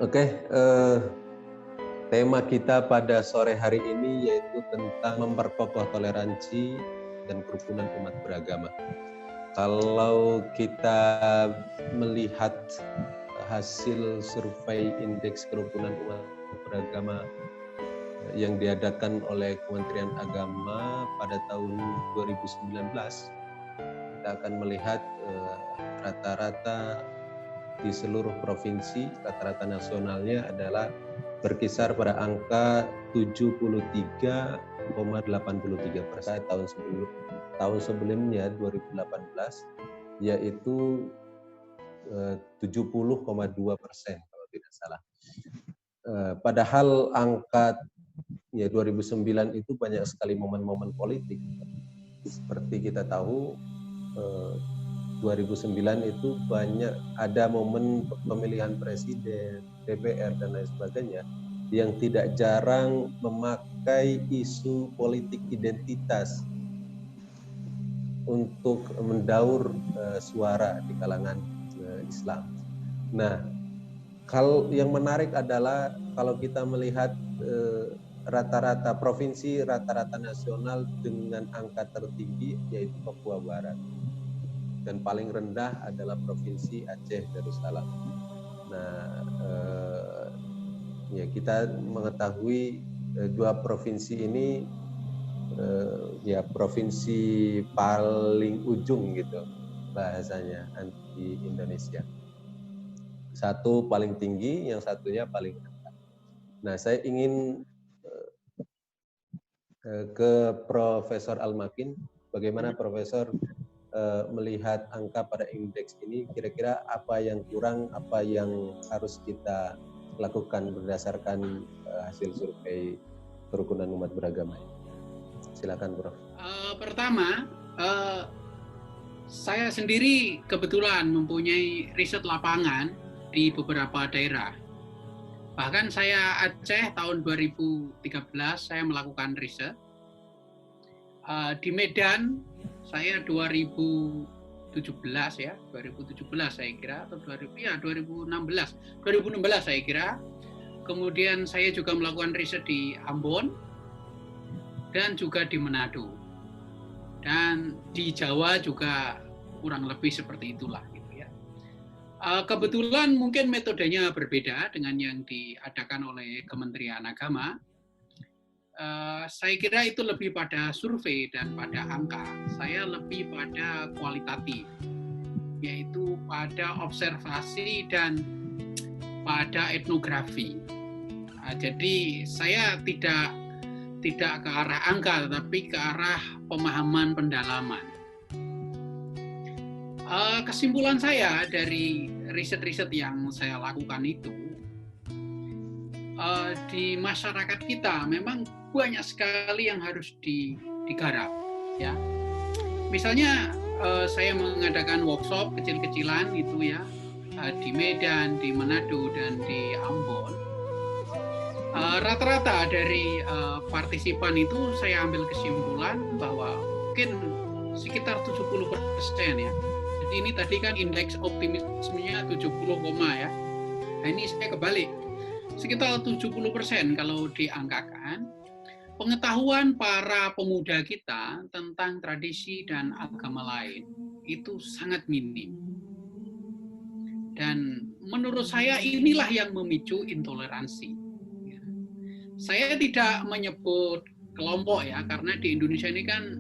Oke, tema kita pada sore hari ini yaitu tentang memperkokoh toleransi dan kerukunan umat beragama. Kalau kita melihat hasil survei indeks kerukunan umat beragama yang diadakan oleh Kementerian Agama pada tahun 2019, kita akan melihat rata-rata di seluruh provinsi, rata-rata nasionalnya adalah berkisar pada angka 73,83%. Tahun sebelumnya 2018 yaitu 70,2% kalau tidak salah. Padahal angka 2009 itu banyak sekali momen-momen politik. Seperti kita tahu 2009 itu banyak ada momen pemilihan presiden, DPR dan lain sebagainya yang tidak jarang memakai isu politik identitas untuk mendaur suara di kalangan Islam. Nah, kalau yang menarik adalah kalau kita melihat rata-rata provinsi, rata-rata nasional dengan angka tertinggi yaitu Papua Barat. Dan paling rendah adalah Provinsi Aceh Darussalam. Nah, kita mengetahui dua provinsi ini provinsi paling ujung gitu bahasanya di Indonesia. Satu paling tinggi, yang satunya paling rendah. Nah, saya ingin ke Profesor Al-Makin. Bagaimana Profesor melihat angka pada indeks ini, kira-kira apa yang kurang, apa yang harus kita lakukan berdasarkan hasil survei kerukunan umat beragama? Silakan, Prof. Pertama, saya sendiri kebetulan mempunyai riset lapangan di beberapa daerah. Bahkan saya Aceh tahun 2013 saya melakukan riset. Di Medan saya 2017 saya kira, atau 2016 saya kira. Kemudian saya juga melakukan riset di Ambon dan juga di Manado. Dan di Jawa juga kurang lebih seperti itulah gitu ya. Kebetulan mungkin metodenya berbeda dengan yang diadakan oleh Kementerian Agama. Saya kira itu lebih pada survei dan pada angka. Saya lebih pada kualitatif, yaitu pada observasi dan pada etnografi. Jadi saya tidak ke arah angka, tetapi ke arah pemahaman pendalaman. Kesimpulan saya dari riset-riset yang saya lakukan itu, di masyarakat kita memang banyak sekali yang harus digarap, ya. Misalnya saya mengadakan workshop kecil-kecilan itu ya di Medan, di Manado dan di Ambon. Rata-rata dari partisipan itu saya ambil kesimpulan bahwa mungkin sekitar 70% ya. Jadi ini tadi kan indeks optimismenya 70, ya. Nah ini saya kebalik. Sekitar 70% kalau diangkakan, pengetahuan para pemuda kita tentang tradisi dan agama lain itu sangat minim. Dan menurut saya inilah yang memicu intoleransi. Saya tidak menyebut kelompok ya, karena di Indonesia ini kan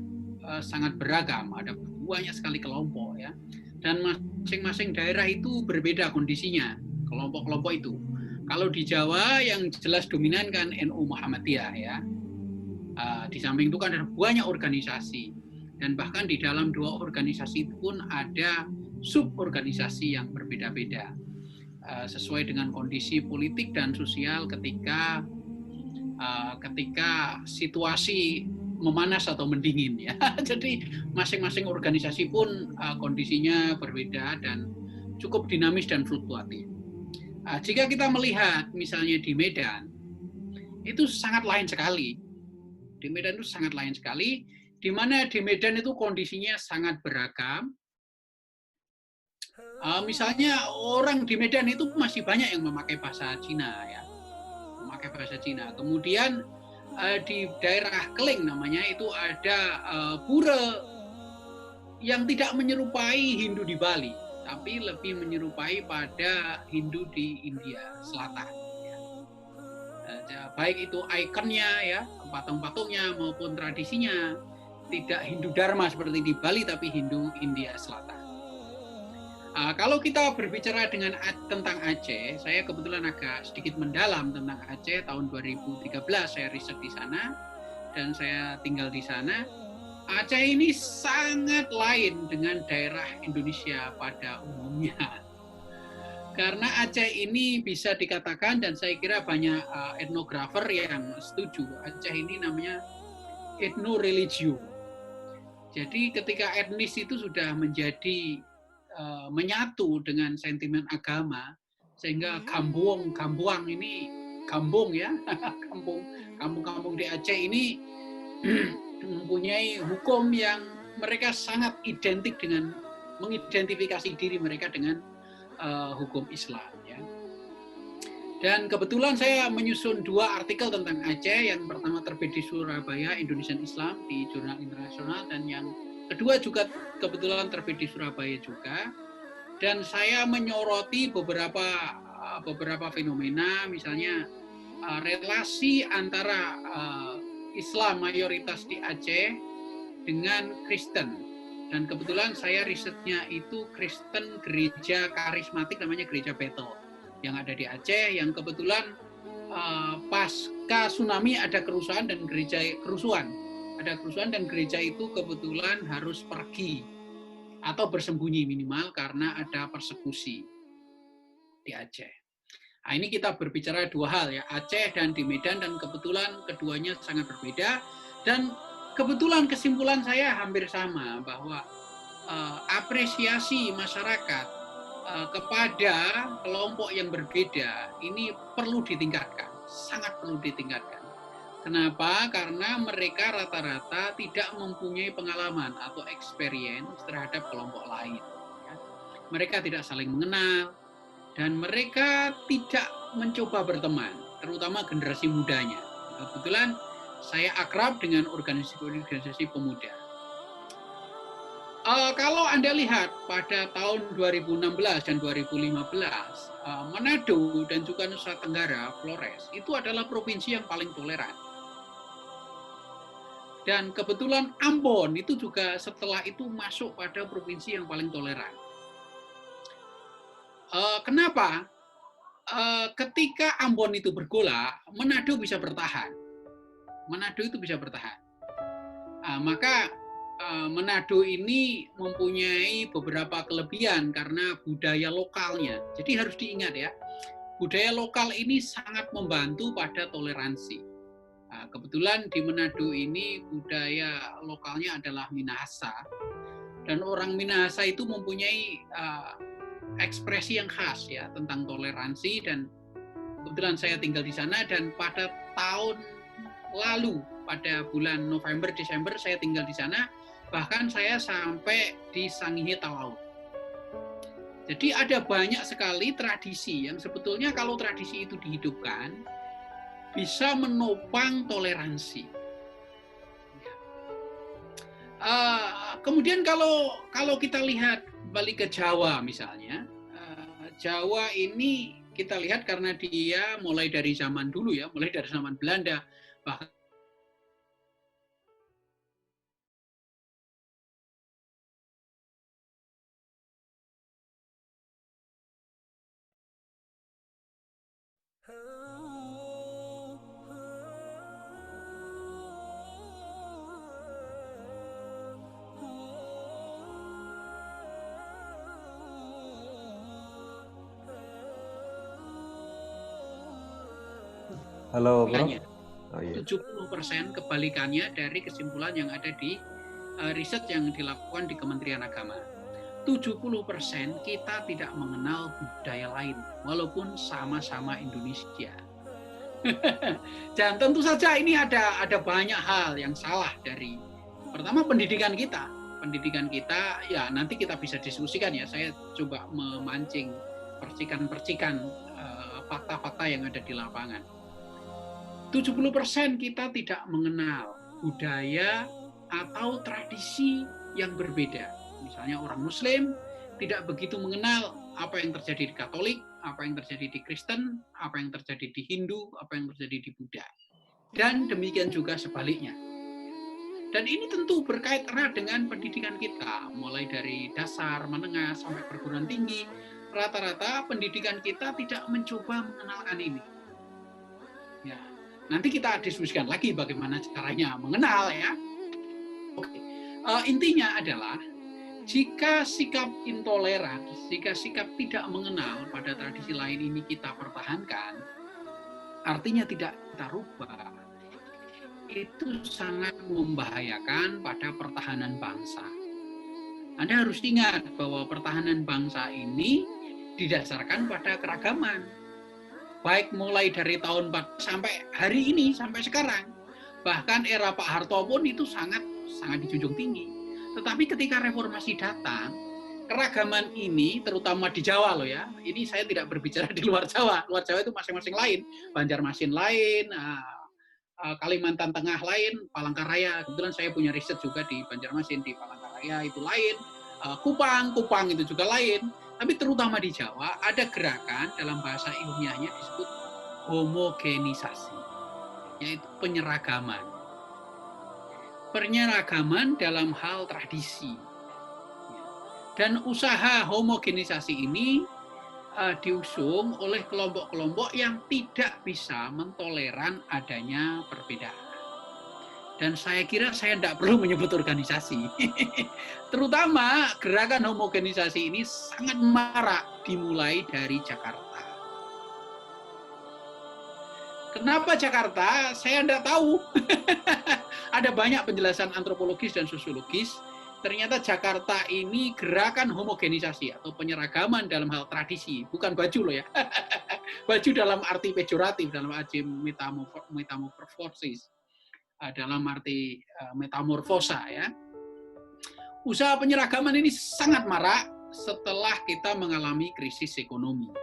sangat beragam, ada banyak sekali kelompok ya. Dan masing-masing daerah itu berbeda kondisinya, kelompok-kelompok itu. Kalau di Jawa yang jelas dominan kan NU Muhammadiyah ya. Di samping itu kan ada banyak organisasi, dan bahkan di dalam dua organisasi itu pun ada suborganisasi yang berbeda-beda sesuai dengan kondisi politik dan sosial ketika situasi memanas atau mendingin ya. Jadi masing-masing organisasi pun kondisinya berbeda dan cukup dinamis dan fluktuatif. Jika kita melihat misalnya di Medan, itu sangat lain sekali. Di Medan itu sangat lain sekali, di mana di Medan itu kondisinya sangat beragam. Misalnya orang di Medan itu masih banyak yang memakai bahasa Cina ya, memakai bahasa Cina. Kemudian di daerah Kling namanya itu ada pura yang tidak menyerupai Hindu di Bali, tapi lebih menyerupai pada Hindu di India Selatan. Ya. Baik itu ikonnya ya, patung-patungnya maupun tradisinya tidak Hindu Dharma seperti di Bali, tapi Hindu India Selatan. Kalau kita berbicara tentang Aceh, saya kebetulan agak sedikit mendalam tentang Aceh. Tahun 2013 saya riset di sana dan saya tinggal di sana. Aceh ini sangat lain dengan daerah Indonesia pada umumnya. Karena Aceh ini bisa dikatakan, dan saya kira banyak etnografer yang setuju, Aceh ini namanya etno-religio. Jadi ketika etnis itu sudah menjadi menyatu dengan sentimen agama, sehingga Kambuang ini Kambung ya, kampung-kampung di Aceh ini mempunyai hukum yang mereka sangat identik dengan mengidentifikasi diri mereka dengan hukum Islam ya. Dan kebetulan saya menyusun 2 artikel tentang Aceh, yang pertama terbit di Surabaya Indonesian Islam di jurnal internasional, dan yang kedua juga kebetulan terbit di Surabaya juga, dan saya menyoroti beberapa fenomena, misalnya relasi antara Islam mayoritas di Aceh dengan Kristen, dan kebetulan saya risetnya itu Kristen gereja karismatik namanya Gereja Bethel yang ada di Aceh, yang kebetulan pasca tsunami ada kerusuhan dan gereja itu kebetulan harus pergi atau bersembunyi minimal karena ada persekusi di Aceh. Nah, ini kita berbicara 2 hal ya, Aceh dan di Medan, dan kebetulan keduanya sangat berbeda, dan kebetulan kesimpulan saya hampir sama, bahwa apresiasi masyarakat kepada kelompok yang berbeda ini perlu ditingkatkan, sangat perlu ditingkatkan. Kenapa? Karena mereka rata-rata tidak mempunyai pengalaman atau experience terhadap kelompok lain. Mereka tidak saling mengenal, dan mereka tidak mencoba berteman, terutama generasi mudanya. Kebetulan saya akrab dengan organisasi pemuda. Kalau Anda lihat pada tahun 2016 dan 2015, Manado dan juga Nusa Tenggara, Flores, itu adalah provinsi yang paling toleran. Dan kebetulan Ambon itu juga setelah itu masuk pada provinsi yang paling toleran. Kenapa? Ketika Ambon itu bergolak, Manado bisa bertahan. Maka Manado ini mempunyai beberapa kelebihan karena budaya lokalnya. Jadi harus diingat ya, budaya lokal ini sangat membantu pada toleransi. Kebetulan di Manado ini budaya lokalnya adalah Minahasa, dan orang Minahasa itu mempunyai ekspresi yang khas ya tentang toleransi, dan kebetulan saya tinggal di sana, dan pada tahun lalu pada bulan November Desember saya tinggal di sana, bahkan saya sampai di Sangihe Talaut. Jadi ada banyak sekali tradisi yang sebetulnya kalau tradisi itu dihidupkan bisa menopang toleransi. Kemudian kalau kita lihat balik ke Jawa misalnya, Jawa ini kita lihat karena dia mulai dari zaman dulu ya, mulai dari zaman Belanda, bahkan Halo, Bro. 70% kebalikannya dari kesimpulan yang ada di riset yang dilakukan di Kementerian Agama. 70% kita tidak mengenal budaya lain, walaupun sama-sama Indonesia. Dan tentu saja ini ada banyak hal yang salah dari, pertama pendidikan kita pendidikan kita, ya nanti kita bisa diskusikan ya. Saya coba memancing percikan-percikan fakta-fakta yang ada di lapangan. 70% kita tidak mengenal budaya atau tradisi yang berbeda. Misalnya orang Muslim tidak begitu mengenal apa yang terjadi di Katolik, apa yang terjadi di Kristen, apa yang terjadi di Hindu, apa yang terjadi di Buddha. Dan demikian juga sebaliknya. Dan ini tentu berkait erat dengan pendidikan kita, mulai dari dasar, menengah, sampai perguruan tinggi. Rata-rata pendidikan kita tidak mencoba mengenalkan ini. Ya, nanti kita diskusikan lagi bagaimana caranya mengenal ya. Oke. Intinya adalah jika sikap intoleran, jika sikap tidak mengenal pada tradisi lain ini kita pertahankan, artinya tidak kita rubah, itu sangat membahayakan pada pertahanan bangsa. Anda harus ingat bahwa pertahanan bangsa ini didasarkan pada keragaman. Baik mulai dari tahun 4 sampai hari ini, sampai sekarang. Bahkan era Pak Harto pun itu sangat dijunjung tinggi. Tetapi ketika reformasi datang, keragaman ini terutama di Jawa loh ya. Ini saya tidak berbicara di luar Jawa. Luar Jawa itu masing-masing lain. Banjarmasin lain, Kalimantan Tengah lain, Palangkaraya. Kebetulan saya punya riset juga di Banjarmasin, di Palangkaraya itu lain. Kupang itu juga lain. Tapi terutama di Jawa ada gerakan dalam bahasa ilmiahnya disebut homogenisasi, yaitu penyeragaman. Penyeragaman dalam hal tradisi. Dan usaha homogenisasi ini diusung oleh kelompok-kelompok yang tidak bisa mentoleran adanya perbedaan. Dan saya kira saya tidak perlu menyebut organisasi. Terutama gerakan homogenisasi ini sangat marak dimulai dari Jakarta. Kenapa Jakarta? Saya tidak tahu. Ada banyak penjelasan antropologis dan sosiologis. Ternyata Jakarta ini gerakan homogenisasi atau penyeragaman dalam hal tradisi, bukan baju loh ya. Baju dalam arti pejoratif, dalam arti metamorfosis, dalam arti metamorfosa ya. Usaha penyeragaman ini sangat marak setelah kita mengalami krisis ekonomi.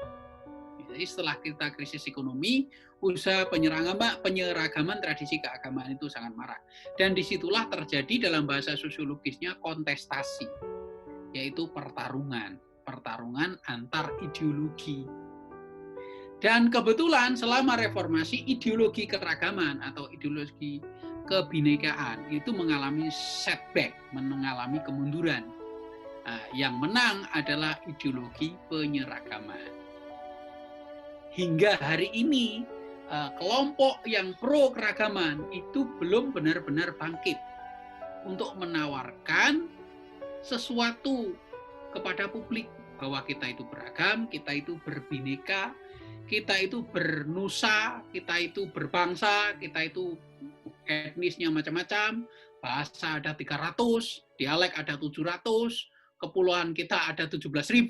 Jadi setelah kita krisis ekonomi, usaha penyeragaman tradisi keagamaan itu sangat marak. Dan disitulah terjadi dalam bahasa sosiologisnya kontestasi, yaitu pertarungan antar ideologi. Dan kebetulan selama reformasi, ideologi keragaman atau ideologi kebinekaan itu mengalami setback, mengalami kemunduran. Yang menang adalah ideologi penyeragaman. Hingga hari ini, kelompok yang pro keragaman itu belum benar-benar bangkit untuk menawarkan sesuatu kepada publik bahwa kita itu beragam, kita itu berbineka, kita itu bernusa, kita itu berbangsa, kita itu etnisnya macam-macam, bahasa ada 300, dialek ada 700, kepulauan kita ada 17.000.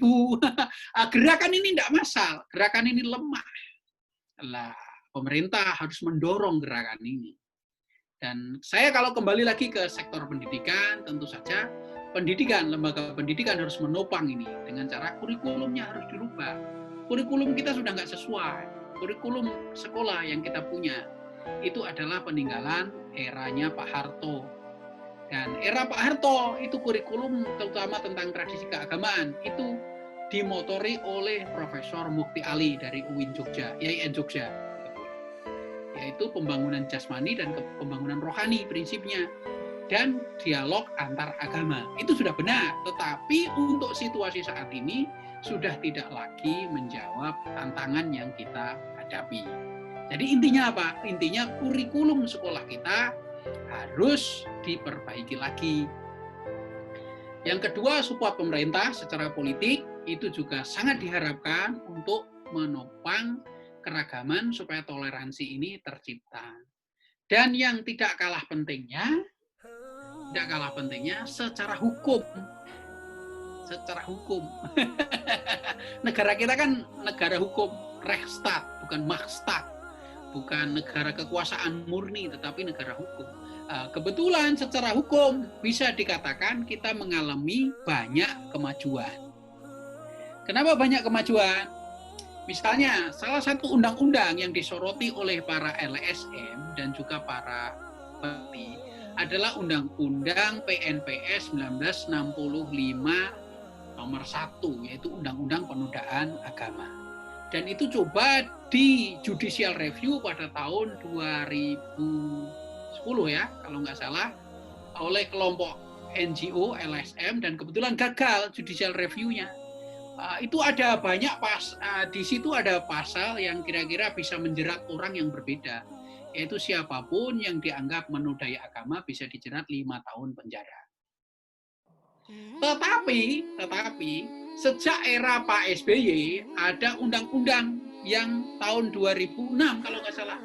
Gerakan ini tidak masal, gerakan ini lemah. Lah, pemerintah harus mendorong gerakan ini. Dan saya kalau kembali lagi ke sektor pendidikan, tentu saja pendidikan, lembaga pendidikan harus menopang ini dengan cara kurikulumnya harus dirubah. Kurikulum kita sudah nggak sesuai. Kurikulum sekolah yang kita punya itu adalah peninggalan eranya Pak Harto. Dan era Pak Harto itu kurikulum terutama tentang tradisi keagamaan itu dimotori oleh Profesor Mukti Ali dari UIN Jogja, IAIN Jogja. Yaitu pembangunan jasmani dan pembangunan rohani prinsipnya. Dan dialog antar agama. Itu sudah benar, tetapi untuk situasi saat ini sudah tidak lagi menjawab tantangan yang kita hadapi. Jadi intinya apa? Intinya kurikulum sekolah kita harus diperbaiki lagi. Yang kedua, support pemerintah secara politik itu juga sangat diharapkan untuk menopang keragaman supaya toleransi ini tercipta. Dan yang tidak kalah pentingnya secara hukum. Negara kita kan negara hukum, Rechtsstaat bukan Machtsstaat. bukan negara kekuasaan murni, tetapi negara hukum. Kebetulan secara hukum bisa dikatakan kita mengalami banyak kemajuan. Kenapa banyak kemajuan? Misalnya, salah satu undang-undang yang disoroti oleh para LSM dan juga para peneliti adalah Undang-Undang PNPS 1965 nomor 1, yaitu Undang-Undang Penodaan Agama. Dan itu coba di judicial review pada tahun 2010 ya, kalau nggak salah, oleh kelompok NGO LSM, dan kebetulan gagal judicial review-nya. Itu ada banyak di situ ada pasal yang kira-kira bisa menjerat orang yang berbeda, yaitu siapapun yang dianggap menodai agama bisa dijerat 5 tahun penjara. Tetapi sejak era Pak SBY ada undang-undang yang tahun 2006 kalau nggak salah,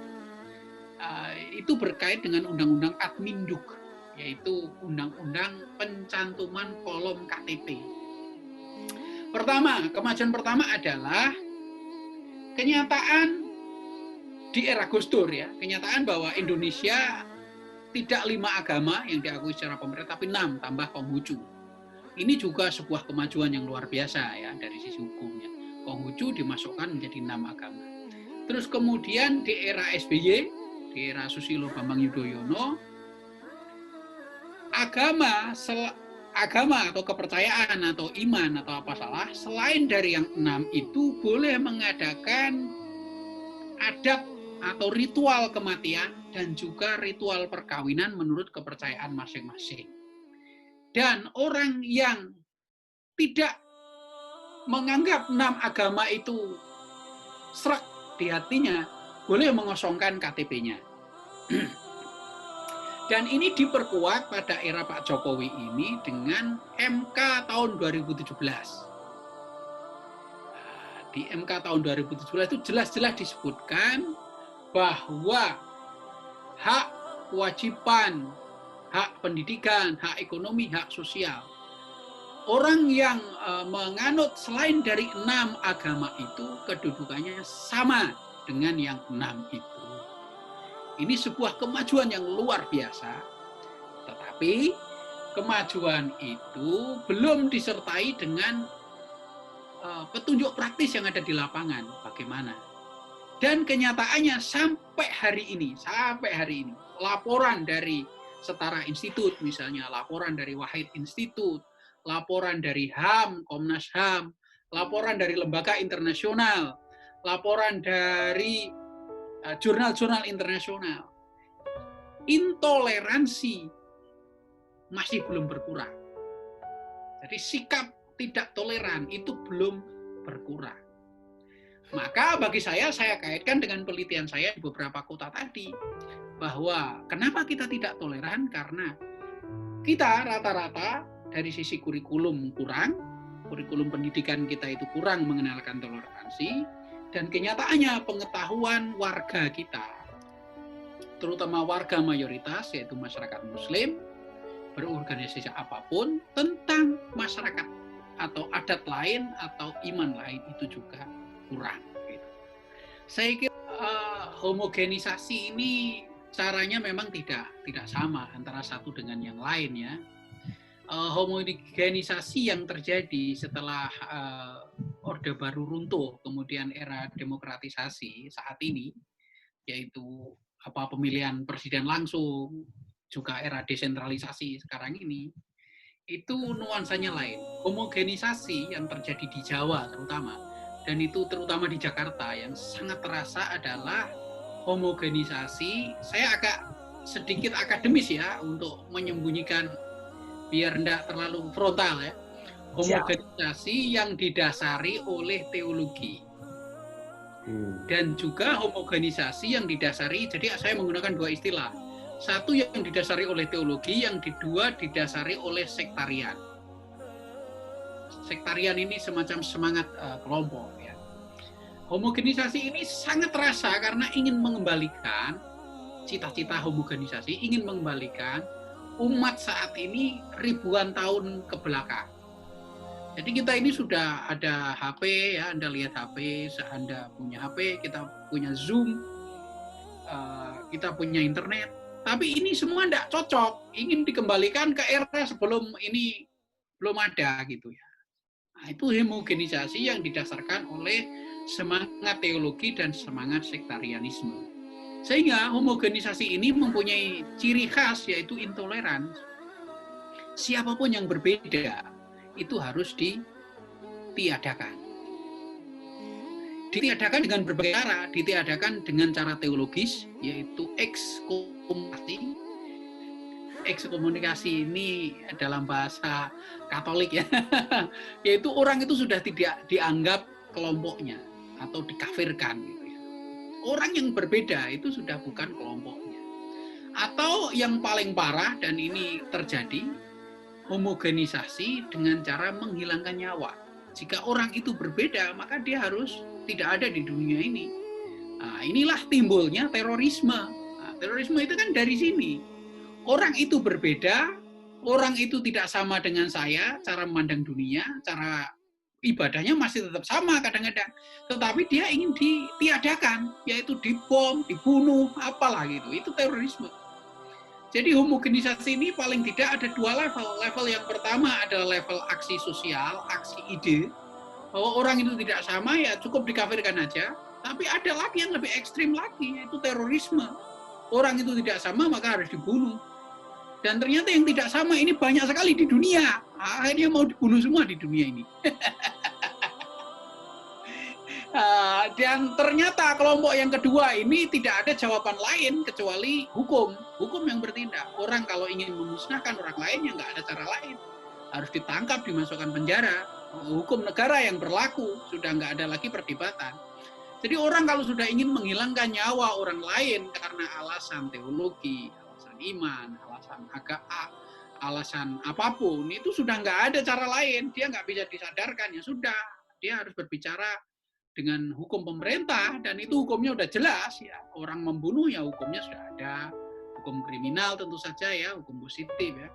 itu berkait dengan undang-undang Adminduk, yaitu undang-undang pencantuman kolom KTP. Kemajuan pertama adalah kenyataan di era Gus Dur ya, kenyataan bahwa Indonesia tidak 5 agama yang diakui secara pemerintah, tapi 6 tambah Konghucu. Ini juga sebuah kemajuan yang luar biasa ya dari sisi hukumnya. Konghucu dimasukkan menjadi 6 agama. Terus kemudian di era SBY, di era Susilo Bambang Yudhoyono, agama atau kepercayaan atau iman atau apa salah, selain dari yang 6 itu boleh mengadakan adat atau ritual kematian dan juga ritual perkawinan menurut kepercayaan masing-masing. Dan orang yang tidak menganggap 6 agama itu srek di hatinya boleh mengosongkan KTP-nya. Dan ini diperkuat pada era Pak Jokowi ini dengan MK tahun 2017. Di MK tahun 2017 itu jelas-jelas disebutkan bahwa hak kewajiban, hak pendidikan, hak ekonomi, hak sosial, orang yang menganut selain dari 6 agama itu kedudukannya sama dengan yang 6 itu. Ini sebuah kemajuan yang luar biasa, tetapi kemajuan itu belum disertai dengan petunjuk praktis yang ada di lapangan bagaimana. Dan kenyataannya sampai hari ini, laporan dari Setara Institut misalnya, laporan dari Wahid Institut, laporan dari HAM, Komnas HAM, laporan dari lembaga internasional, laporan dari jurnal-jurnal internasional, intoleransi masih belum berkurang. Jadi sikap tidak toleran itu belum berkurang. Maka bagi saya kaitkan dengan penelitian saya di beberapa kota tadi, bahwa kenapa kita tidak toleran, karena kita rata-rata dari sisi kurikulum kurang, kurikulum pendidikan kita itu kurang mengenalkan toleransi, dan kenyataannya pengetahuan warga kita, terutama warga mayoritas yaitu masyarakat Muslim, berorganisasi apapun, tentang masyarakat atau adat lain atau iman lain itu juga kurang. Saya kira homogenisasi ini caranya memang tidak sama antara satu dengan yang lain ya. Homogenisasi yang terjadi setelah Orde Baru runtuh, kemudian era demokratisasi saat ini, yaitu pemilihan presiden langsung, juga era desentralisasi sekarang ini, itu nuansanya lain. Homogenisasi yang terjadi di Jawa terutama, dan itu terutama di Jakarta, yang sangat terasa adalah homogenisasi, saya agak sedikit akademis ya untuk menyembunyikan biar tidak terlalu frontal ya. Homogenisasi yang didasari oleh teologi. Dan juga homogenisasi yang didasari, jadi saya menggunakan 2 istilah. Satu yang didasari oleh teologi, yang kedua didasari oleh sektarian. Sektarian ini semacam semangat kelompok ya. Homogenisasi ini sangat terasa karena ingin mengembalikan cita-cita homogenisasi, ingin mengembalikan umat saat ini ribuan tahun ke belakang. Jadi kita ini sudah ada HP ya, Anda lihat HP, Anda punya HP, kita punya Zoom. kita punya internet. Tapi ini semua tidak cocok, ingin dikembalikan ke era sebelum ini belum ada gitu ya. Nah, itu homogenisasi yang didasarkan oleh semangat teologi dan semangat sektarianisme. Sehingga homogenisasi ini mempunyai ciri khas yaitu intoleran. Siapapun yang berbeda itu harus ditiadakan. Ditiadakan dengan berbagai cara, ditiadakan dengan cara teologis, yaitu ekskomunikasi. Ekskomunikasi ini dalam bahasa Katolik ya, yaitu orang itu sudah tidak dianggap kelompoknya atau dikafirkan gitu ya. Orang yang berbeda itu sudah bukan kelompoknya. Atau yang paling parah dan ini terjadi, homogenisasi dengan cara menghilangkan nyawa. Jika orang itu berbeda, maka dia harus tidak ada di dunia ini. Nah, inilah timbulnya terorisme. Nah, terorisme itu kan dari sini. Orang itu berbeda, orang itu tidak sama dengan saya, cara memandang dunia, cara ibadahnya masih tetap sama kadang-kadang. Tetapi dia ingin ditiadakan, yaitu dibom, dibunuh, apalah gitu. Itu terorisme. Jadi homogenisasi ini paling tidak ada dua level. Level yang pertama adalah level aksi sosial, aksi ide, bahwa orang itu tidak sama ya cukup dikafirkan aja. Tapi ada lagi yang lebih ekstrim lagi, yaitu terorisme. Orang itu tidak sama maka harus dibunuh. Dan ternyata yang tidak sama ini banyak sekali di dunia. Akhirnya mau dibunuh semua di dunia ini. Dan ternyata kelompok yang kedua ini tidak ada jawaban lain kecuali hukum. Hukum yang bertindak. Orang kalau ingin memusnahkan orang lain ya nggak ada cara lain. Harus ditangkap, dimasukkan penjara. Hukum negara yang berlaku, sudah nggak ada lagi perdebatan. Jadi orang kalau sudah ingin menghilangkan nyawa orang lain karena alasan teologi, alasan iman, alasan agama, alasan apapun, itu sudah nggak ada cara lain. Dia nggak bisa disadarkan, ya sudah. Dia harus berbicara dengan hukum pemerintah, dan itu hukumnya udah jelas ya. Orang membunuh ya hukumnya sudah ada. Hukum kriminal tentu saja ya, hukum positif ya.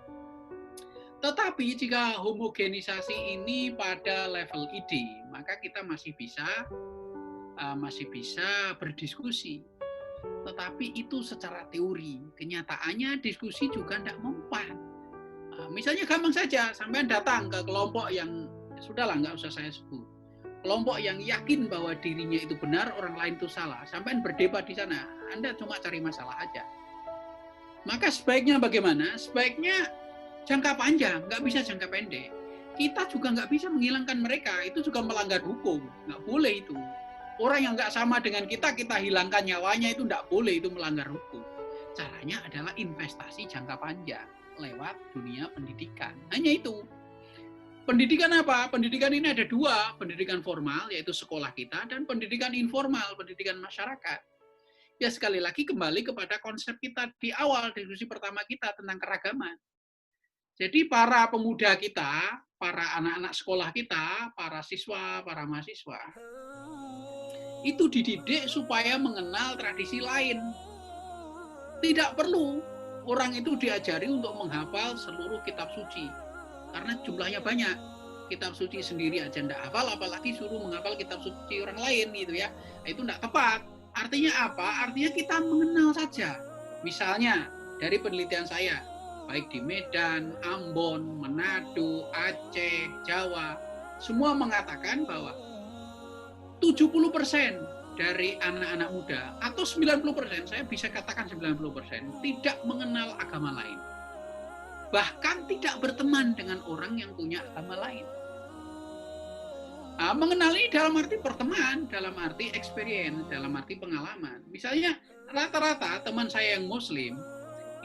Tetapi jika homogenisasi ini pada level ide, maka kita masih bisa berdiskusi. Tetapi itu secara teori. Kenyataannya diskusi juga tidak mempan. Misalnya gampang saja, sampai datang ke kelompok yang, sudahlah nggak usah saya sebut. Kelompok yang yakin bahwa dirinya itu benar, orang lain itu salah. Sampai berdebat di sana, Anda cuma cari masalah aja. Maka sebaiknya bagaimana? Sebaiknya jangka panjang, nggak bisa jangka pendek. Kita juga nggak bisa menghilangkan mereka, itu juga melanggar hukum, nggak boleh itu. Orang yang nggak sama dengan kita hilangkan nyawanya, itu nggak boleh, itu melanggar hukum. Caranya adalah investasi jangka panjang lewat dunia pendidikan. Hanya itu. Pendidikan apa? Pendidikan ini ada dua, pendidikan formal, yaitu sekolah kita, dan pendidikan informal, pendidikan masyarakat. Ya sekali lagi kembali kepada konsep kita di awal diskusi pertama kita tentang keragaman. Jadi para pemuda kita, para anak-anak sekolah kita, para siswa, para mahasiswa, itu dididik supaya mengenal tradisi lain. Tidak perlu orang itu diajari untuk menghafal seluruh kitab suci. Karena jumlahnya banyak. Kitab suci sendiri aja tidak hafal, apalagi suruh menghafal kitab suci orang lain gitu ya. Itu tidak tepat. Artinya apa? Artinya kita mengenal saja. Misalnya dari penelitian saya, baik di Medan, Ambon, Manado, Aceh, Jawa, semua mengatakan bahwa 70% dari anak-anak muda, atau 90%, saya bisa katakan 90%, tidak mengenal agama lain. Bahkan tidak berteman dengan orang yang punya agama lain. Mengenal ini dalam arti berteman, dalam arti experience, dalam arti pengalaman. Misalnya rata-rata teman saya yang Muslim,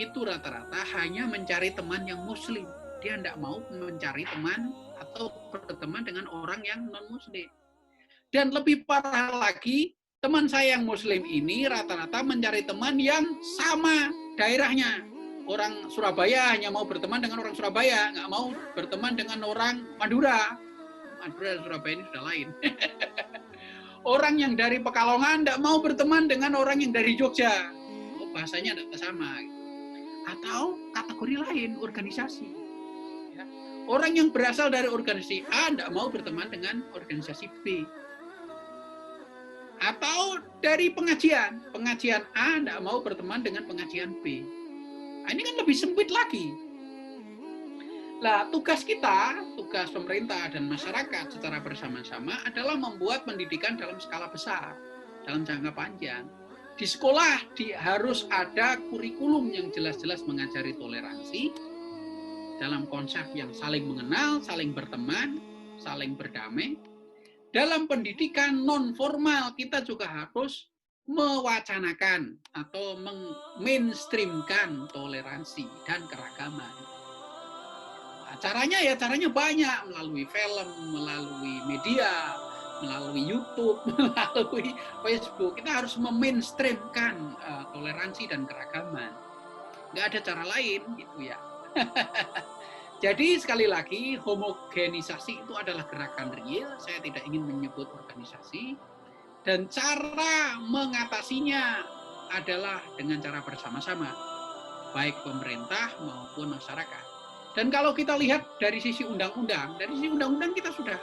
itu rata-rata hanya mencari teman yang muslim. Dia tidak mau mencari teman atau berteman dengan orang yang non-muslim. Dan lebih parah lagi, teman saya yang muslim ini rata-rata mencari teman yang sama daerahnya. Orang Surabaya hanya mau berteman dengan orang Surabaya, nggak mau berteman dengan orang Madura. Madura dan Surabaya ini sudah lain. Orang yang dari Pekalongan tidak mau berteman dengan orang yang dari Jogja. Bahasanya tidak sama. Atau kategori lain, organisasi. Ya. Orang yang berasal dari organisasi A tidak mau berteman dengan organisasi B. Atau dari pengajian A tidak mau berteman dengan pengajian B. Nah, ini kan lebih sempit lagi. Nah, tugas kita, tugas pemerintah dan masyarakat secara bersama-sama adalah membuat pendidikan dalam skala besar, dalam jangka panjang. Di sekolah harus ada kurikulum yang jelas-jelas mengajari toleransi dalam konsep yang saling mengenal, saling berteman, saling berdamai. Dalam pendidikan non formal kita juga harus mewacanakan atau meng-mainstreamkan toleransi dan keragaman. Nah, caranya banyak, melalui film, melalui media, melalui YouTube, melalui Facebook. Kita harus memainstreamkan toleransi dan keragaman. Nggak ada cara lain gitu ya. Jadi sekali lagi, homogenisasi itu adalah gerakan real, saya tidak ingin menyebut organisasi, dan cara mengatasinya adalah dengan cara bersama-sama, baik pemerintah maupun masyarakat. Dan kalau kita lihat dari sisi undang-undang kita sudah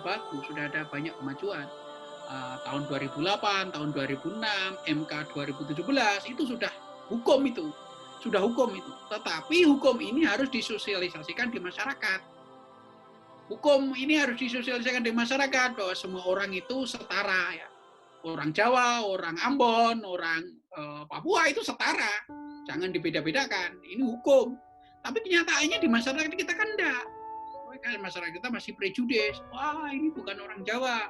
bagus, sudah ada banyak kemajuan. Tahun 2008, tahun 2006, MK 2017 itu sudah hukum itu. Tetapi hukum ini harus disosialisasikan di masyarakat. Hukum ini harus disosialisasikan di masyarakat bahwa semua orang itu setara ya. Orang Jawa, orang Ambon, orang Papua itu setara. Jangan dibeda-bedakan. Ini hukum. Tapi kenyataannya di masyarakat kita kan enggak. Masyarakat kita masih prejudis. Wah, ini bukan orang Jawa.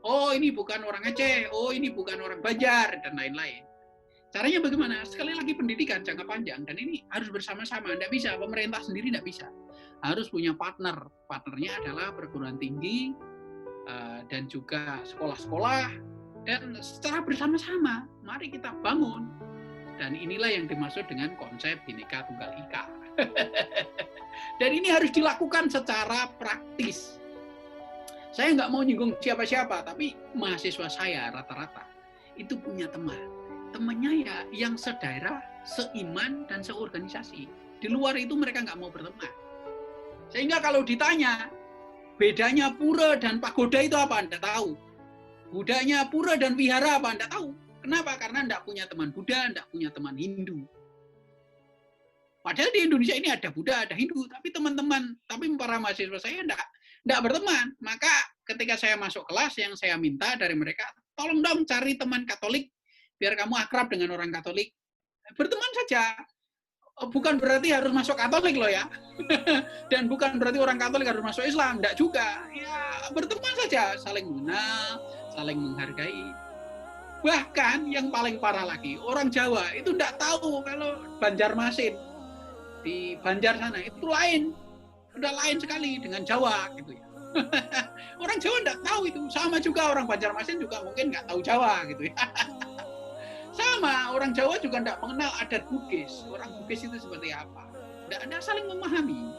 Oh, ini bukan orang Aceh. Oh, ini bukan orang Banjar dan lain-lain. Caranya bagaimana? Sekali lagi pendidikan jangka panjang, dan ini harus bersama-sama. Tidak bisa, pemerintah sendiri tidak bisa. Harus punya partner. Partnernya adalah perguruan tinggi dan juga sekolah-sekolah. Dan secara bersama-sama, mari kita bangun. Dan inilah yang dimaksud dengan konsep Bhinneka Tunggal Ika. Dan ini harus dilakukan secara praktis. Saya nggak mau nyinggung siapa-siapa, tapi mahasiswa saya rata-rata itu punya teman. Temannya ya yang sedaerah, seiman, dan seorganisasi. Di luar itu mereka nggak mau berteman. Sehingga kalau ditanya, bedanya pura dan pagoda itu apa? Anda tahu. Budanya pura dan wihara apa? Anda tahu. Kenapa? Karena Anda punya teman Buddha, Anda punya teman Hindu. Padahal di Indonesia ini ada Buddha, ada Hindu, tapi para mahasiswa saya enggak berteman. Maka ketika saya masuk kelas, yang saya minta dari mereka, tolong dong cari teman Katolik, biar kamu akrab dengan orang Katolik. Berteman saja. Bukan berarti harus masuk Katolik loh ya. Dan bukan berarti orang Katolik harus masuk Islam. Enggak juga. Ya, berteman saja. Saling mengenal, saling menghargai. Bahkan yang paling parah lagi, orang Jawa itu enggak tahu kalau Banjarmasin di Banjar sana itu lain. Udah lain sekali dengan Jawa gitu ya. Orang Jawa enggak tahu itu. Sama juga orang Banjarmasin juga mungkin enggak tahu Jawa gitu ya. Sama, orang Jawa juga tidak mengenal adat Bugis. Orang Bugis itu seperti apa. Tidak saling memahami.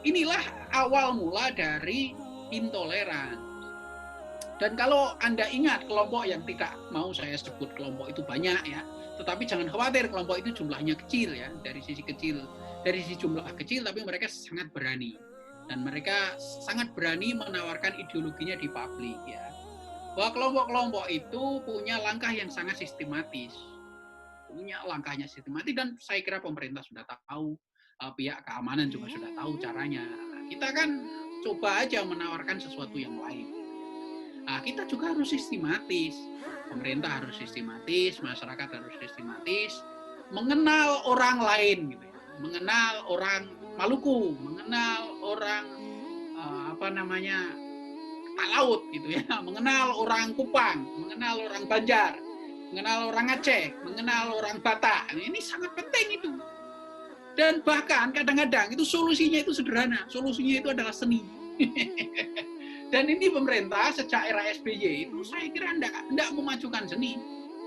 Inilah awal mula dari intoleran. Dan kalau Anda ingat kelompok yang tidak mau saya sebut kelompok itu banyak ya. Tetapi jangan khawatir, kelompok itu jumlahnya kecil ya. Dari sisi jumlah kecil, tapi mereka sangat berani. Dan mereka sangat berani menawarkan ideologinya di publik ya. Bahwa kelompok-kelompok itu punya langkah yang sangat sistematis. Dan saya kira pemerintah sudah tahu, pihak keamanan juga sudah tahu caranya. Kita kan coba aja menawarkan sesuatu yang lain. Nah, kita juga harus sistematis. Pemerintah harus sistematis, masyarakat harus sistematis, mengenal orang lain gitu ya. Mengenal orang Maluku, mengenal orang Laut gitu ya, mengenal orang Kupang, mengenal orang Banjar, mengenal orang Aceh, mengenal orang Batak. Ini sangat penting itu. Dan bahkan kadang-kadang itu solusinya itu sederhana, solusinya itu adalah seni. Dan ini pemerintah sejak era SBY itu saya kira enggak memajukan seni.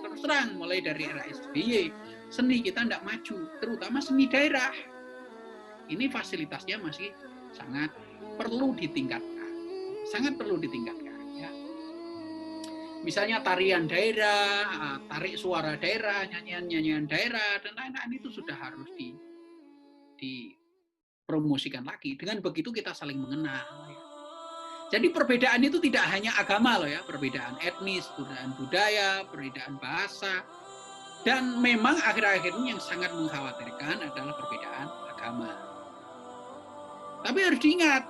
Terus terang, mulai dari era SBY, seni kita enggak maju, terutama seni daerah. Ini fasilitasnya masih sangat perlu ditingkatkan. Ya. Misalnya tarian daerah, tarik suara daerah, nyanyian daerah, dan lain-lain itu sudah harus dipromosikan lagi. Dengan begitu kita saling mengenal. Jadi perbedaan itu tidak hanya agama loh ya, perbedaan etnis, perbedaan budaya, perbedaan bahasa. Dan memang akhir-akhir ini yang sangat mengkhawatirkan adalah perbedaan agama. Tapi harus diingat,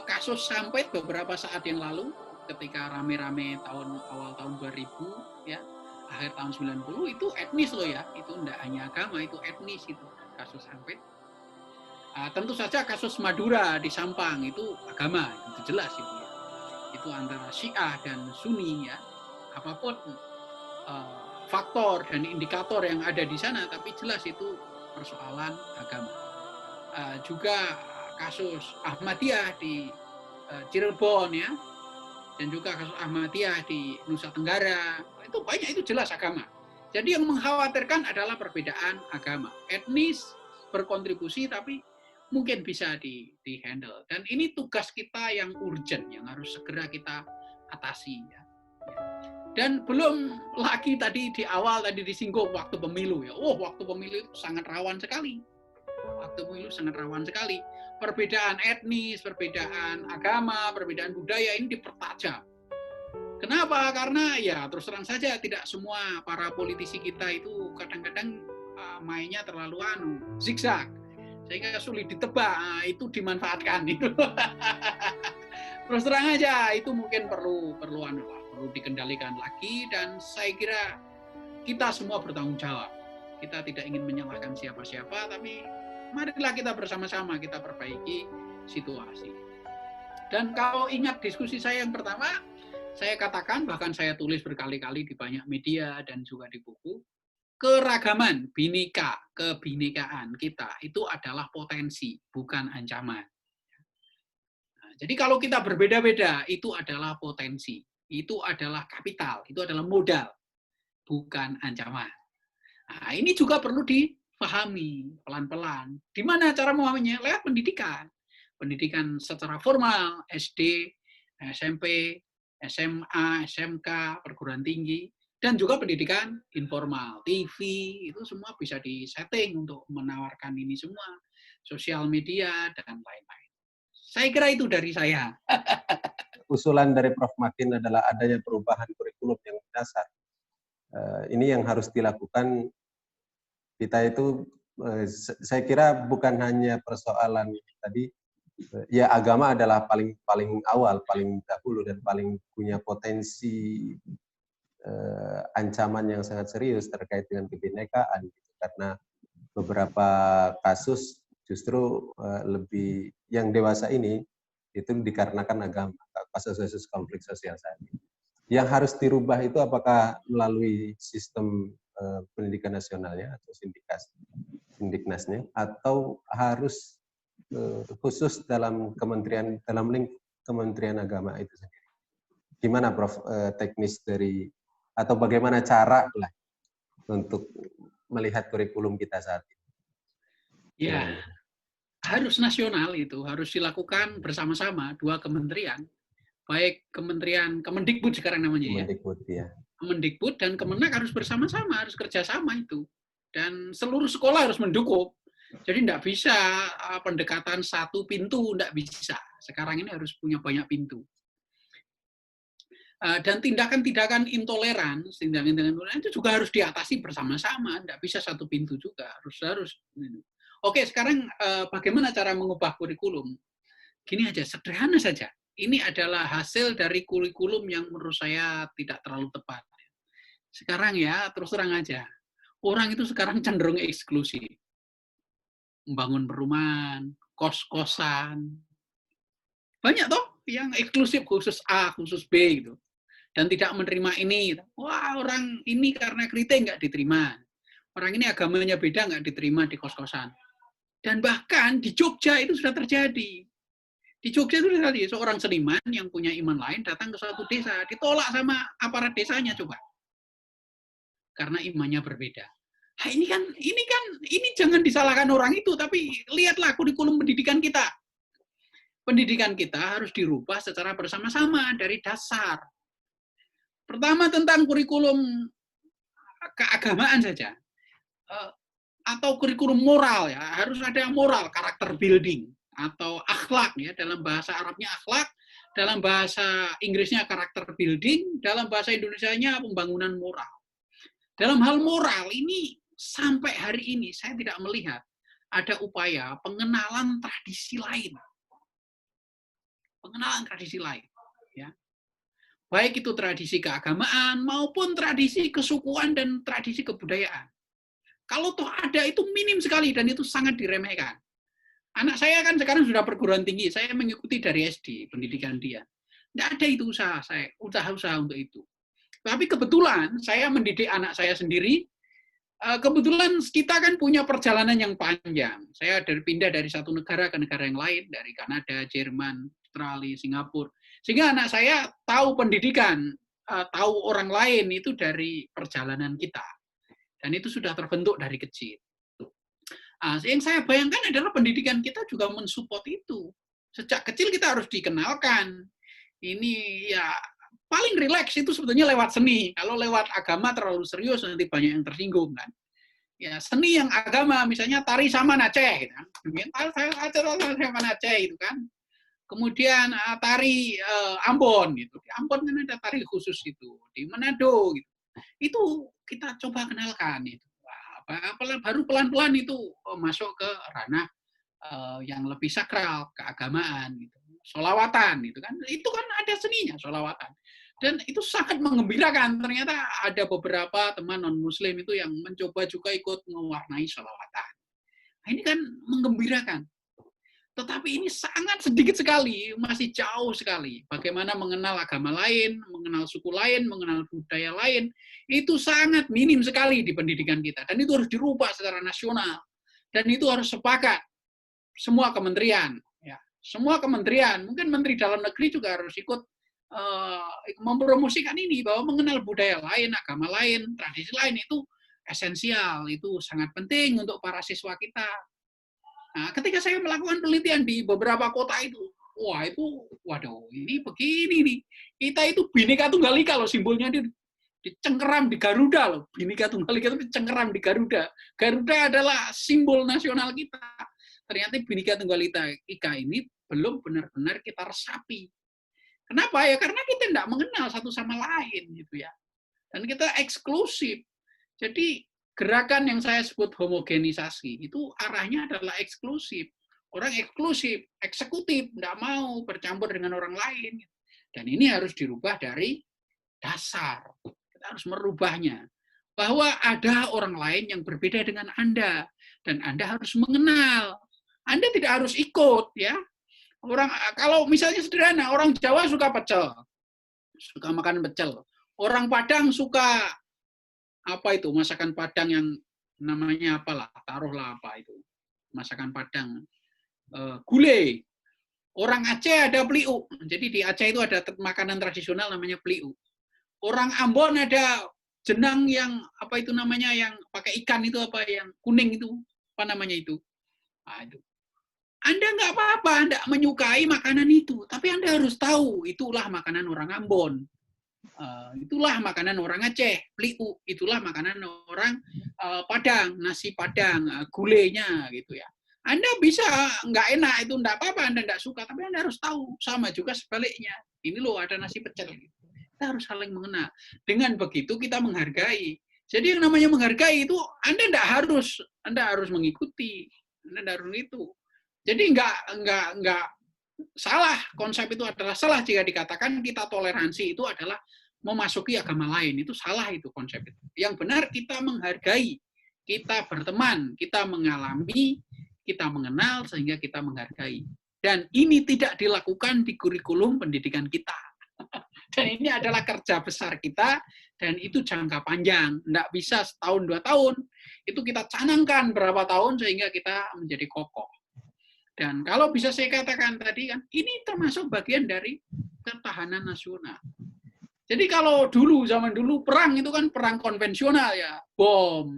kasus Sampit beberapa saat yang lalu, ketika rame-rame awal tahun 2000, ya, akhir tahun 90, itu etnis loh ya, itu tidak hanya agama, itu etnis itu, kasus Sampit. Tentu saja kasus Madura di Sampang, itu agama, itu jelas itu ya. Itu antara Syiah dan Sunni ya, apapun faktor dan indikator yang ada di sana, tapi jelas itu persoalan agama. Juga kasus Ahmadiyah di Cirebon ya, dan juga kasus Ahmadiyah di Nusa Tenggara, itu banyak, itu jelas agama. Jadi yang mengkhawatirkan adalah perbedaan agama. Etnis berkontribusi tapi mungkin bisa di-handle. Dan ini tugas kita yang urgent, yang harus segera kita atasi ya. Dan belum lagi tadi di awal tadi disinggung waktu pemilu ya. Waktu pemilu itu sangat rawan sekali. Waktu pemilu sangat rawan sekali. Perbedaan etnis, perbedaan agama, perbedaan budaya ini dipertajam. Kenapa? Karena ya terus terang saja tidak semua para politisi kita itu kadang-kadang mainnya terlalu zigzag, sehingga sulit ditebak. Itu dimanfaatkan itu. Terus terang aja itu mungkin perlu dikendalikan lagi, dan saya kira kita semua bertanggung jawab. Kita tidak ingin menyalahkan siapa-siapa, tapi marilah kita bersama-sama kita perbaiki situasi. Dan kalau ingat diskusi saya yang pertama, saya katakan, bahkan saya tulis berkali-kali di banyak media dan juga di buku, keragaman, kebinekaan kita itu adalah potensi, bukan ancaman. Nah, jadi kalau kita berbeda-beda, itu adalah potensi, itu adalah kapital, itu adalah modal, bukan ancaman. Nah, ini juga perlu dipahami pelan-pelan. Di mana cara memahaminya? Lewat pendidikan. Pendidikan secara formal, SD, SMP, SMA, SMK, perguruan tinggi, dan juga pendidikan informal, TV, itu semua bisa disetting untuk menawarkan ini semua, sosial media, dan lain-lain. Saya kira itu dari saya. Usulan dari Prof. Makin adalah adanya perubahan kurikulum yang mendasar. Ini yang harus dilakukan. Kita itu, saya kira bukan hanya persoalan tadi, ya agama adalah paling awal, paling dahulu, dan paling punya potensi ancaman yang sangat serius terkait dengan kebinekaan, gitu. Karena beberapa kasus justru lebih yang dewasa ini itu dikarenakan agama, kasus-kasus konflik sosial saat ini. Yang harus dirubah itu apakah melalui sistem pendidikan nasionalnya atau sindiknasnya, atau harus khusus dalam link Kementerian Agama itu sendiri. Gimana Prof teknis dari, atau bagaimana cara lah untuk melihat kurikulum kita saat ini? Ya, harus nasional, itu harus dilakukan bersama-sama dua kementerian, baik Kemendikbud sekarang namanya ya. Kemendikbud dan Kemenak harus bersama-sama, harus kerjasama itu. Dan seluruh sekolah harus mendukung. Jadi tidak bisa pendekatan satu pintu, tidak bisa. Sekarang ini harus punya banyak pintu. Dan tindakan-tindakan intoleran itu juga harus diatasi bersama-sama, tidak bisa satu pintu juga, harus. Oke, sekarang bagaimana cara mengubah kurikulum? Gini aja, sederhana saja. Ini adalah hasil dari kurikulum yang menurut saya tidak terlalu tepat. Sekarang ya, terus terang aja, orang itu sekarang cenderung eksklusif. Membangun perumahan, kos-kosan. Banyak toh yang eksklusif, khusus A, khusus B gitu. Dan tidak menerima ini. Wah, orang ini karena kritik nggak diterima. Orang ini agamanya beda nggak diterima di kos-kosan. Dan bahkan di Jogja itu sudah terjadi. Di Jogja itu sudah terjadi. Seorang seniman yang punya iman lain datang ke suatu desa, ditolak sama aparat desanya coba. Karena imannya berbeda. Nah, ini jangan disalahkan orang itu, tapi lihatlah kurikulum pendidikan kita. Pendidikan kita harus dirubah secara bersama-sama dari dasar. Pertama tentang kurikulum keagamaan saja, atau kurikulum moral ya, harus ada moral, karakter building atau akhlak ya, dalam bahasa Arabnya akhlak, dalam bahasa Inggrisnya karakter building, dalam bahasa Indonesianya pembangunan moral. Dalam hal moral ini sampai hari ini saya tidak melihat ada upaya pengenalan tradisi lain. Pengenalan tradisi lain, ya. Baik itu tradisi keagamaan maupun tradisi kesukuan dan tradisi kebudayaan. Kalau toh ada itu minim sekali dan itu sangat diremehkan. Anak saya kan sekarang sudah perguruan tinggi, saya mengikuti dari SD pendidikan dia. Tidak ada itu usaha untuk itu. Tapi kebetulan saya mendidik anak saya sendiri. Kebetulan kita kan punya perjalanan yang panjang. Saya pindah dari satu negara ke negara yang lain, dari Kanada, Jerman, Australia, Singapura. Sehingga anak saya tahu pendidikan, tahu orang lain itu dari perjalanan kita. Dan itu sudah terbentuk dari kecil. Yang saya bayangkan adalah pendidikan kita juga mensupport itu. Sejak kecil kita harus dikenalkan. Ini ya paling rileks itu sebetulnya lewat seni. Kalau lewat agama terlalu serius nanti banyak yang tersinggung kan. Ya seni yang agama misalnya tari Saman Aceh, gitu kan. Tari Saman Aceh itu kan. Kemudian tari Ambon gitu. Di Ambon kan ada tari khusus itu. Di Manado gitu. Itu kita coba kenalkan itu. Baru pelan-pelan itu masuk ke ranah yang lebih sakral, keagamaan gitu. Sholawatan gitu kan. Itu kan ada seninya sholawatan. Dan itu sangat menggembirakan. Ternyata ada beberapa teman non-muslim itu yang mencoba juga ikut mewarnai sholawatan. Nah, ini kan menggembirakan. Tetapi ini sangat sedikit sekali, masih jauh sekali. Bagaimana mengenal agama lain, mengenal suku lain, mengenal budaya lain, itu sangat minim sekali di pendidikan kita. Dan itu harus dirubah secara nasional. Dan itu harus sepakat semua kementerian. Ya. Semua kementerian, mungkin Menteri Dalam Negeri juga harus ikut mempromosikan ini, bahwa mengenal budaya lain, agama lain, tradisi lain itu esensial, itu sangat penting untuk para siswa kita. Nah, ketika saya melakukan penelitian di beberapa kota itu, waduh, ini begini nih. Kita itu Bhinneka Tunggal Ika loh, simbolnya dicengkeram di Garuda loh. Bhinneka Tunggal Ika itu dicengkeram di Garuda. Garuda adalah simbol nasional kita. Ternyata Bhinneka Tunggal Ika ini belum benar-benar kita resapi. Kenapa ya? Karena kita tidak mengenal satu sama lain gitu ya. Dan kita eksklusif. Jadi gerakan yang saya sebut homogenisasi itu arahnya adalah eksklusif. Orang eksklusif, eksekutif, tidak mau bercampur dengan orang lain. Dan ini harus dirubah dari dasar. Kita harus merubahnya. Bahwa ada orang lain yang berbeda dengan Anda. Dan Anda harus mengenal. Anda tidak harus ikut, ya. Kalau misalnya sederhana, orang Jawa suka pecel. Suka makan pecel. Orang Padang suka apa itu masakan Padang yang namanya apalah, taruhlah apa itu masakan Padang, gulai. Orang Aceh ada peliuk, jadi di Aceh itu ada makanan tradisional namanya peliuk. Orang Ambon ada jenang yang apa itu namanya yang pakai ikan itu apa yang kuning itu apa namanya itu. Nah, itu. Anda nggak apa-apa, Anda menyukai makanan itu, tapi Anda harus tahu itulah makanan orang Ambon. Itulah makanan orang Aceh, peliuk, itulah makanan orang Padang, nasi Padang, gulainya gitu ya. Anda bisa nggak enak itu nggak apa-apa, Anda nggak suka, tapi Anda harus tahu. Sama juga sebaliknya. Ini loh ada nasi pecel. Kita harus saling mengenal. Dengan begitu kita menghargai. Jadi yang namanya menghargai itu Anda harus mengikuti, Anda harus itu. Jadi nggak salah, konsep itu adalah salah jika dikatakan kita toleransi itu adalah memasuki agama lain. Itu salah itu konsep itu. Yang benar kita menghargai, kita berteman, kita mengalami, kita mengenal sehingga kita menghargai. Dan ini tidak dilakukan di kurikulum pendidikan kita. Dan ini adalah kerja besar kita dan itu jangka panjang. Tidak bisa setahun, 2 tahun. Itu kita canangkan berapa tahun sehingga kita menjadi kokoh. Dan kalau bisa saya katakan tadi kan, ini termasuk bagian dari ketahanan nasional. Jadi kalau zaman dulu perang itu kan perang konvensional ya, bom,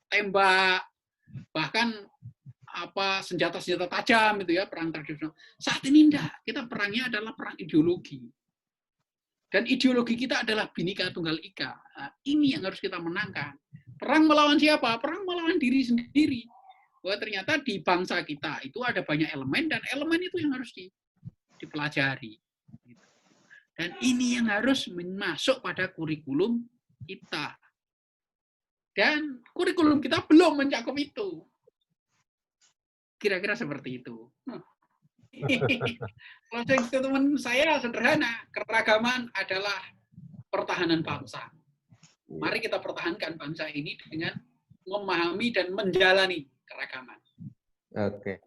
tembak, bahkan apa senjata-senjata tajam itu ya, perang tradisional. Saat ini enggak, kita perangnya adalah perang ideologi. Dan ideologi kita adalah Bhinneka Tunggal Ika. Nah, ini yang harus kita menangkan. Perang melawan siapa? Perang melawan diri sendiri. Bahwa ternyata di bangsa kita itu ada banyak elemen dan elemen itu yang harus dipelajari. Dan ini yang harus masuk pada kurikulum kita. Dan kurikulum kita belum mencakup itu. Kira-kira seperti itu. Closing statement saya sederhana. Keragaman adalah pertahanan bangsa. Mari kita pertahankan bangsa ini dengan memahami dan menjalani keragaman. Oke.